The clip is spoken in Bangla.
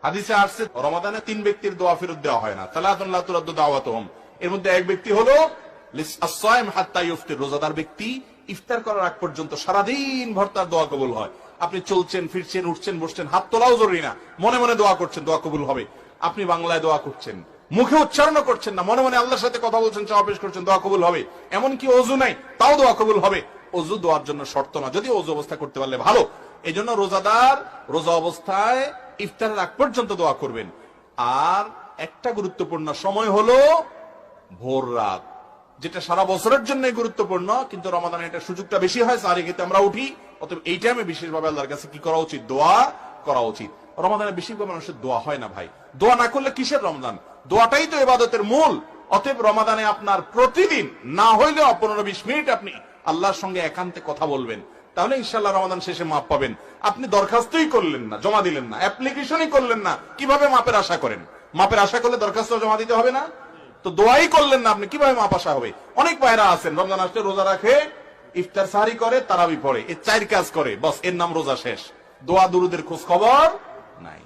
হাদিসে আসছে রমাদানে 3 ব্যক্তির দোয়া ফেরত দেওয়া হয় না। সালাতুন লা তুরাদ্দু দাওয়াতুহুম, এর মধ্যে এক ব্যক্তি হলো আস-সাইম হাত্তা ইফতির, রোজাদার ব্যক্তি ইফতার করার আগ পর্যন্ত সারাদিন ভর তার দোয়া কবুল হয়। আপনি চলছেন ফিরছেন উঠছেন বসছেন, হাত তোলাও জরুরি না, মনে মনে দোয়া করছেন, দোয়া কবুল হবে। আপনি বাংলায় দোয়া করছেন, মুখে উচ্চারণও করছেন না, মনে মনে আল্লাহর সাথে কথা বলছেন, চাওয়া পেশ করছেন, দোয়া কবুল হবে। এমনকি ওযু নাই, তাও দোয়া কবুল হবে। ওযু দোয়ার জন্য শর্ত না, যদি ওযু অবস্থা করতে পারলে ভালো। এই জন্য রোজাদার রোজা অবস্থায় ইফতারের আগ পর্যন্ত দোয়া করবেন। আর একটা গুরুত্বপূর্ণ সময় হলো ভোর রাত, যেটা সারা বছরের জন্য গুরুত্বপূর্ণ, কিন্তু রমাদানে এটা সুযোগটা বেশি হয়, সারি খেতে আমরা উঠি। অতএব এই টাইমে বিশেষভাবে আল্লাহর কাছে কি করা উচিত? দোয়া করা উচিত। রমাদানে বেশিরভাগ মানুষের দোয়া হয় না ভাই। দোয়া না করলে কিসের রমজান? দোয়াটাই তো ইবাদতের মূল। অতএব রমাদানে আপনার প্রতিদিন না হইলেও 15-20 মিনিট আপনি আল্লাহর সঙ্গে একান্তে কথা বলবেন, তাহলে ইনশাআল্লাহ রমাদান শেষে মাপ পাবেন। আপনি দরখাস্তই করলেন না, জমা দিলেন না, অ্যাপ্লিকেশনই করলেন না, কিভাবে মাপের আশা করেন? মাপের আশা করলে দরখাস্ত জমা দিতে হবে না? তো দোয়াই করলেন না আপনি, কিভাবে মাপ আশা হবে? অনেক ভাইরা আছেন রমজান আসলে রোজা রাখে, ইফতার সাহরি করে, তারাবি পড়ে, এই 4 কাজ করে, বস এর নাম রোজা শেষ। দোয়া দুরুদের খোঁজ খবর নাই।